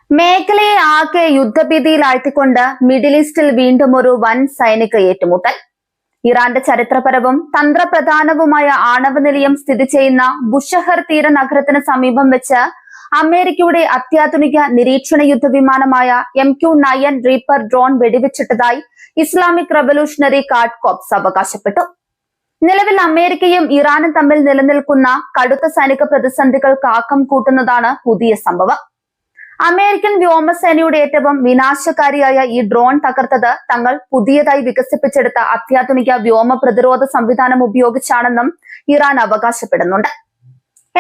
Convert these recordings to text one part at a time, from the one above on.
മേഖലയെ ആകെ യുദ്ധഭീതിയിലാഴ്ത്തിക്കൊണ്ട് മിഡിൽ ഈസ്റ്റിൽ വീണ്ടും ഒരു വൻ സൈനിക ഏറ്റുമുട്ടൽ. ഇറാന്റെ ചരിത്രപരവും തന്ത്രപ്രധാനവുമായ ആണവ നിലയം സ്ഥിതി ചെയ്യുന്ന ബുഷഹർ തീര നഗരത്തിന് സമീപം വെച്ച് അമേരിക്കയുടെ അത്യാധുനിക നിരീക്ഷണ യുദ്ധവിമാനമായ MQ-9 റീപ്പർ ഡ്രോൺ വെടിവെച്ചിട്ടതായി ഇസ്ലാമിക് റവല്യൂഷണറി ഗാർഡ് കോർപ്സ് അവകാശപ്പെട്ടു. നിലവിൽ അമേരിക്കയും ഇറാനും തമ്മിൽ നിലനിൽക്കുന്ന കടുത്ത സൈനിക പ്രതിസന്ധികൾക്ക് ആക്കം കൂട്ടുന്നതാണ് പുതിയ സംഭവം. അമേരിക്കൻ വ്യോമസേനയുടെ ഏറ്റവും വിനാശകാരിയായ ഈ ഡ്രോൺ തകർത്തത് തങ്ങൾ പുതിയതായി വികസിപ്പിച്ചെടുത്ത അത്യാധുനിക വ്യോമ പ്രതിരോധ സംവിധാനം ഉപയോഗിച്ചാണെന്നും ഇറാൻ അവകാശപ്പെടുന്നുണ്ട്.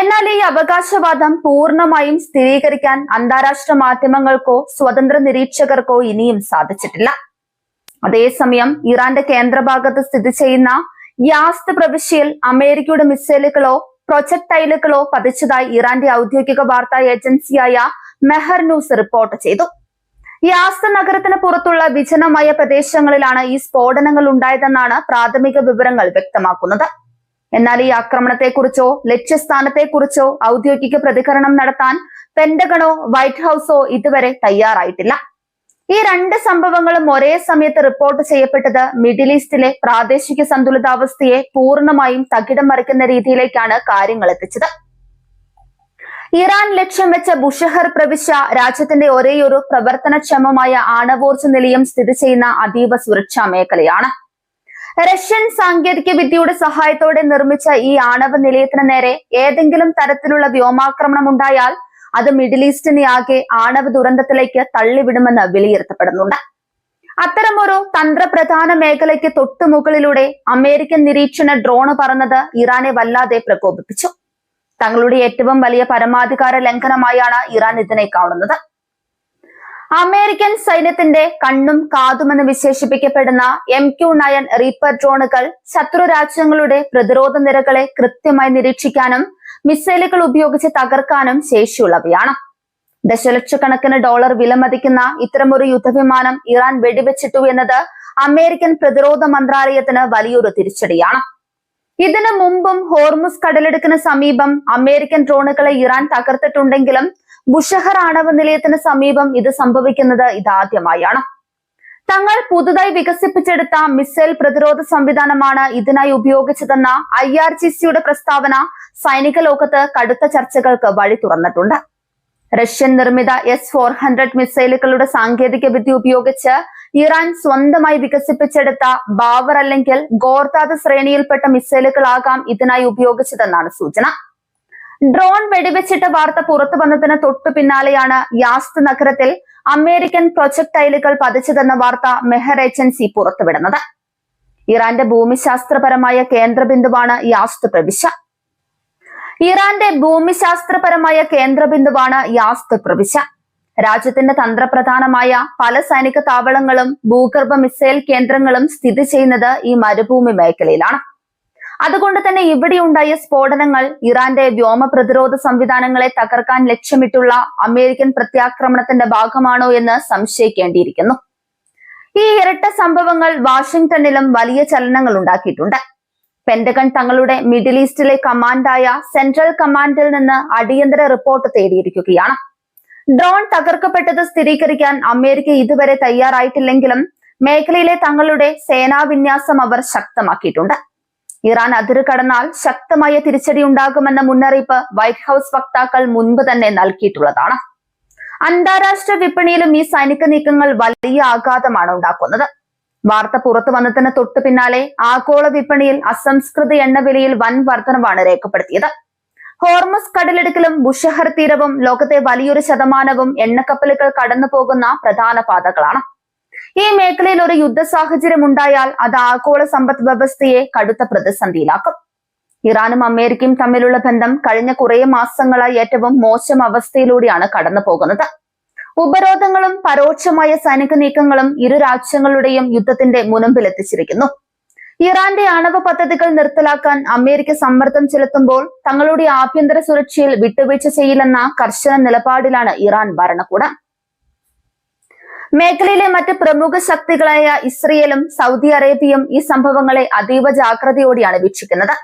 എന്നാൽ ഈ അവകാശവാദം പൂർണ്ണമായും സ്ഥിരീകരിക്കാൻ അന്താരാഷ്ട്ര മാധ്യമങ്ങൾക്കോ സ്വതന്ത്ര നിരീക്ഷകർക്കോ ഇനിയും സാധിച്ചിട്ടില്ല. അതേസമയം ഇറാന്റെ കേന്ദ്രഭാഗത്ത് സ്ഥിതി ചെയ്യുന്ന യാസ്ത് പ്രവിശ്യയിൽ അമേരിക്കയുടെ മിസൈലുകളോ പ്രൊജക്ടൈലുകളോ പതിച്ചതായി ഇറാന്റെ ഔദ്യോഗിക വാർത്താ ഏജൻസിയായ മെഹർ ന്യൂസ് റിപ്പോർട്ട് ചെയ്തു. യാസ്ത് നഗരത്തിന് പുറത്തുള്ള വിജനമായ പ്രദേശങ്ങളിലാണ് ഈ സ്ഫോടനങ്ങൾ ഉണ്ടായതെന്നാണ് പ്രാഥമിക വിവരങ്ങൾ വ്യക്തമാക്കുന്നത്. എന്നാൽ ഈ ആക്രമണത്തെക്കുറിച്ചോ ലക്ഷ്യസ്ഥാനത്തെക്കുറിച്ചോ ഔദ്യോഗിക പ്രതികരണം നടത്താൻ പെന്റഗണോ വൈറ്റ് ഹൌസോ ഇതുവരെ തയ്യാറായിട്ടില്ല. ഈ രണ്ട് സംഭവങ്ങളും ഒരേ സമയത്ത് റിപ്പോർട്ട് ചെയ്യപ്പെട്ടത് മിഡിൽ ഈസ്റ്റിലെ പ്രാദേശിക സന്തുലിതാവസ്ഥയെ പൂർണ്ണമായും തകിടം മറിക്കുന്ന രീതിയിലേക്കാണ് കാര്യങ്ങൾ എത്തിച്ചത്. ഇറാൻ ലക്ഷ്യം വെച്ച ബുഷഹർ പ്രവിശ്യ രാജ്യത്തിന്റെ ഒരേയൊരു പ്രവർത്തനക്ഷമമായ ആണവോർജ നിലയം സ്ഥിതി ചെയ്യുന്ന അതീവ സുരക്ഷാ മേഖലയാണ്. റഷ്യൻ സാങ്കേതിക വിദ്യയുടെ സഹായത്തോടെ നിർമ്മിച്ച ഈ ആണവ നിലയത്തിന് നേരെ ഏതെങ്കിലും തരത്തിലുള്ള വ്യോമാക്രമണം ഉണ്ടായാൽ അത് മിഡിൽ ഈസ്റ്റിനെ ആകെ ആണവ ദുരന്തത്തിലേക്ക് തള്ളിവിടുമെന്ന് വിലയിരുത്തപ്പെടുന്നുണ്ട്. അത്തരമൊരു തന്ത്രപ്രധാന മേഖലയ്ക്ക് തൊട്ടുമുകളിലൂടെ അമേരിക്കൻ നിരീക്ഷണ ഡ്രോൺ പറന്നത് ഇറാനെ വല്ലാതെ പ്രകോപിപ്പിച്ചു. തങ്ങളുടെ ഏറ്റവും വലിയ പരമാധികാര ലംഘനമായാണ് ഇറാൻ ഇതിനെ കാണുന്നത്. അമേരിക്കൻ സൈന്യത്തിന്റെ കണ്ണും കാതുമെന്ന് വിശേഷിപ്പിക്കപ്പെടുന്ന MQ-9 റീപ്പർ ഡ്രോണുകൾ ശത്രു രാജ്യങ്ങളുടെ പ്രതിരോധ നിരകളെ കൃത്യമായി നിരീക്ഷിക്കാനും മിസൈലുകൾ ഉപയോഗിച്ച് തകർക്കാനും ശേഷിയുള്ളവയാണ്. ദശലക്ഷക്കണക്കിന് ഡോളർ വിലമതിക്കുന്ന ഇത്തരമൊരു യുദ്ധവിമാനം ഇറാൻ വെടിവെച്ചിട്ടു എന്നത് അമേരിക്കൻ പ്രതിരോധ മന്ത്രാലയത്തിന് വലിയൊരു തിരിച്ചടിയാണ്. ഇതിനു മുമ്പും ഹോർമുസ് കടലിടുക്കിന് സമീപം അമേരിക്കൻ ഡ്രോണുകളെ ഇറാൻ തകർത്തിട്ടുണ്ടെങ്കിലും ബുഷഹർ ആണവ നിലയത്തിന് സമീപം ഇത് സംഭവിക്കുന്നത് ഇതാദ്യമായാണ്. തങ്ങൾ പുതുതായി വികസിപ്പിച്ചെടുത്ത മിസൈൽ പ്രതിരോധ സംവിധാനമാണ് ഇതിനായി ഉപയോഗിച്ചതെന്ന IRGCയുടെ പ്രസ്താവന സൈനിക ലോകത്ത് കടുത്ത ചർച്ചകൾക്ക് വഴി തുറന്നിട്ടുണ്ട്. റഷ്യൻ നിർമ്മിത S-400 മിസൈലുകളുടെ സാങ്കേതിക വിദ്യ ഉപയോഗിച്ച് ഇറാൻ സ്വന്തമായി വികസിപ്പിച്ചെടുത്ത ബാവർ അല്ലെങ്കിൽ ഗോർദാദ് ശ്രേണിയിൽപ്പെട്ട മിസൈലുകളാകാം ഇതിനായി ഉപയോഗിച്ചതെന്നാണ് സൂചന. ഡ്രോൺ വെടിവെച്ചിട്ട വാർത്ത പുറത്തു വന്നതിന് തൊട്ടു പിന്നാലെയാണ് യാസ്ത് നഗരത്തിൽ അമേരിക്കൻ പ്രൊജക്ടൈലുകൾ പതിച്ചതെന്ന വാർത്ത മെഹർ ഏജൻസി പുറത്തുവിടുന്നത്. ഇറാന്റെ ഭൂമിശാസ്ത്രപരമായ കേന്ദ്രബിന്ദുവാണ് യാസ്ത് പ്രവിശ്യ. രാജ്യത്തിന്റെ തന്ത്രപ്രധാനമായ പല സൈനിക താവളങ്ങളും ഭൂഗർഭ മിസൈൽ കേന്ദ്രങ്ങളും സ്ഥിതി ചെയ്യുന്നത് ഈ മരുഭൂമി മേഖലയിലാണ്. അതുകൊണ്ട് തന്നെ ഇവിടെയുണ്ടായ സ്ഫോടനങ്ങൾ ഇറാന്റെ വ്യോമ പ്രതിരോധ സംവിധാനങ്ങളെ തകർക്കാൻ ലക്ഷ്യമിട്ടുള്ള അമേരിക്കൻ പ്രത്യാക്രമണത്തിന്റെ ഭാഗമാണോ എന്ന് സംശയിക്കേണ്ടിയിരിക്കുന്നു. ഈ ഇരട്ട സംഭവങ്ങൾ വാഷിംഗ്ടണിലും വലിയ ചലനങ്ങൾ ഉണ്ടാക്കിയിട്ടുണ്ട്. പെന്റഗൺ തങ്ങളുടെ മിഡിൽ ഈസ്റ്റിലെ കമാൻഡായ സെൻട്രൽ കമാൻഡിൽ നിന്ന് അടിയന്തര റിപ്പോർട്ട് തേടിയിരിക്കുകയാണ്. ഡ്രോൺ തകർക്കപ്പെട്ടത് സ്ഥിരീകരിക്കാൻ അമേരിക്ക ഇതുവരെ തയ്യാറായിട്ടില്ലെങ്കിലും മേഖലയിലെ തങ്ങളുടെ സേനാവിന്യാസം അവർ ശക്തമാക്കിയിട്ടുണ്ട്. ഇറാൻ അതിര് കടന്നാൽ ശക്തമായ തിരിച്ചടി ഉണ്ടാകുമെന്ന മുന്നറിയിപ്പ് വൈറ്റ് ഹൌസ് വക്താക്കൾ മുൻപ് തന്നെ നൽകിയിട്ടുള്ളതാണ്. അന്താരാഷ്ട്ര വിപണിയിലും ഈ സൈനിക നീക്കങ്ങൾ വലിയ ആഘാതമാണ് ഉണ്ടാക്കുന്നത്. വാർത്ത പുറത്തു വന്നതിന് തൊട്ടു പിന്നാലെ ആഗോള വിപണിയിൽ അസംസ്കൃത എണ്ണവിലയിൽ വൻ വർധനവാണ് രേഖപ്പെടുത്തിയത്. ഹോർമുസ് കടലിടുക്കിലും ബുഷഹർ തീരവും ലോകത്തെ വലിയൊരു ശതമാനവും എണ്ണക്കപ്പലുകൾ കടന്നു പോകുന്ന പ്രധാന പാതകളാണ്. ഈ മേഖലയിൽ ഒരു യുദ്ധ സാഹചര്യം ഉണ്ടായാൽ അത് ആഗോള സമ്പദ് വ്യവസ്ഥയെ കടുത്ത പ്രതിസന്ധിയിലാക്കും. ഇറാനും അമേരിക്കയും തമ്മിലുള്ള ബന്ധം കഴിഞ്ഞ കുറേ മാസങ്ങളായി ഏറ്റവും മോശം അവസ്ഥയിലൂടെയാണ് കടന്നു പോകുന്നത്. ഉപരോധങ്ങളും പരോക്ഷമായ സൈനിക നീക്കങ്ങളും ഇരു രാജ്യങ്ങളുടെയും യുദ്ധത്തിന്റെ മുനമ്പിലെത്തിച്ചിരിക്കുന്നു. ഇറാന്റെ ആണവ പദ്ധതികൾ നിർത്തലാക്കാൻ അമേരിക്ക സമ്മർദ്ദം ചെലുത്തുമ്പോൾ തങ്ങളുടെ ആഭ്യന്തര സുരക്ഷയിൽ വിട്ടുവീഴ്ച ചെയ്യില്ലെന്ന കർശന നിലപാടിലാണ് ഇറാൻ ഭരണകൂടം. മേഖലയിലെ മറ്റ് പ്രമുഖ ശക്തികളായ ഇസ്രയേലും സൗദി അറേബ്യയും ഈ സംഭവങ്ങളെ അതീവ ജാഗ്രതയോടെയാണ് വീക്ഷിക്കുന്നത്.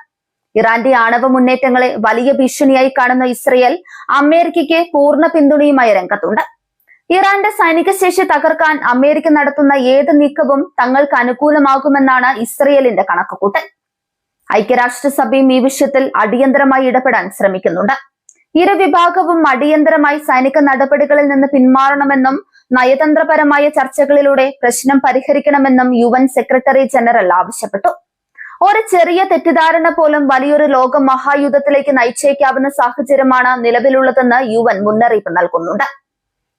ഇറാന്റെ ആണവ മുന്നേറ്റങ്ങളെ വലിയ ഭീഷണിയായി കാണുന്ന ഇസ്രയേൽ അമേരിക്കയ്ക്ക് പൂർണ്ണ പിന്തുണയുമായി രംഗത്തുണ്ട്. ഇറാന്റെ സൈനിക ശേഷി തകർക്കാൻ അമേരിക്ക നടത്തുന്ന ഏത് നീക്കവും തങ്ങൾക്ക് അനുകൂലമാകുമെന്നാണ് ഇസ്രയേലിന്റെ കണക്കുകൂട്ടൽ. ഐക്യരാഷ്ട്രസഭയും ഈ വിഷയത്തിൽ അടിയന്തരമായി ഇടപെടാൻ ശ്രമിക്കുന്നുണ്ട്. ഇരു വിഭാഗവും അടിയന്തരമായി സൈനിക നടപടികളിൽ നിന്ന് പിന്മാറണമെന്നും നയതന്ത്രപരമായ ചർച്ചകളിലൂടെ പ്രശ്നം പരിഹരിക്കണമെന്നും UN സെക്രട്ടറി ജനറൽ ആവശ്യപ്പെട്ടു. ഒരു ചെറിയ തെറ്റിദ്ധാരണ പോലും വലിയൊരു ലോക മഹായുദ്ധത്തിലേക്ക് നയിച്ചേക്കാവുന്ന സാഹചര്യമാണ് നിലവിലുള്ളതെന്ന് UN മുന്നറിയിപ്പ് നൽകുന്നുണ്ട്.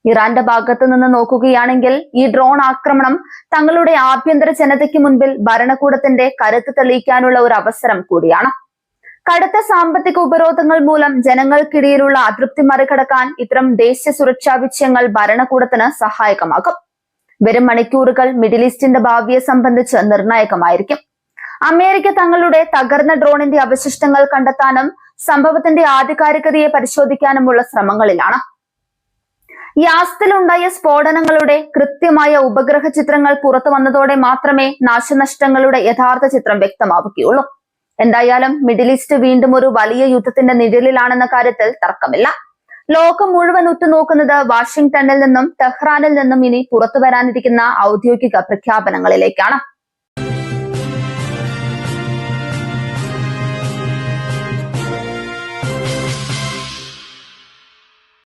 ഇറാന്റെ ഭാഗത്ത് നിന്ന് നോക്കുകയാണെങ്കിൽ ഈ ഡ്രോൺ ആക്രമണം തങ്ങളുടെ ആഭ്യന്തര ജനതയ്ക്ക് മുൻപിൽ ഭരണകൂടത്തിന്റെ കരുത്ത് തെളിയിക്കാനുള്ള ഒരു അവസരം കൂടിയാണ്. കടുത്ത സാമ്പത്തിക ഉപരോധങ്ങൾ മൂലം ജനങ്ങൾക്കിടയിലുള്ള അതൃപ്തി മറികടക്കാൻ ഇത്തരം ദേശീയ സുരക്ഷാ വിഷയങ്ങൾ ഭരണകൂടത്തിന് സഹായകമാകും. വരും മണിക്കൂറുകൾ മിഡിൽ ഈസ്റ്റിന്റെ ഭാവിയെ സംബന്ധിച്ച് നിർണായകമായിരിക്കും. അമേരിക്ക തങ്ങളുടെ തകർന്ന ഡ്രോണിന്റെ അവശിഷ്ടങ്ങൾ കണ്ടെത്താനും സംഭവത്തിന്റെ ആധികാരികതയെ പരിശോധിക്കാനുമുള്ള ശ്രമങ്ങളിലാണ്. യാസ്തിലുണ്ടായ സ്ഫോടനങ്ങളുടെ കൃത്യമായ ഉപഗ്രഹ ചിത്രങ്ങൾ പുറത്തു വന്നതോടെ മാത്രമേ നാശനഷ്ടങ്ങളുടെ യഥാർത്ഥ ചിത്രം വ്യക്തമാവുകയുള്ളൂ. എന്തായാലും മിഡിൽ ഈസ്റ്റ് വീണ്ടും ഒരു വലിയ യുദ്ധത്തിന്റെ നിഴലിലാണെന്ന കാര്യത്തിൽ തർക്കമില്ല. ലോകം മുഴുവൻ ഉറ്റുനോക്കുന്നത് വാഷിംഗ്ടണിൽ നിന്നും ടെഹ്റാനിൽ നിന്നും ഇനി പുറത്തു വരാനിരിക്കുന്ന ഔദ്യോഗിക പ്രഖ്യാപനങ്ങളിലേക്കാണ്.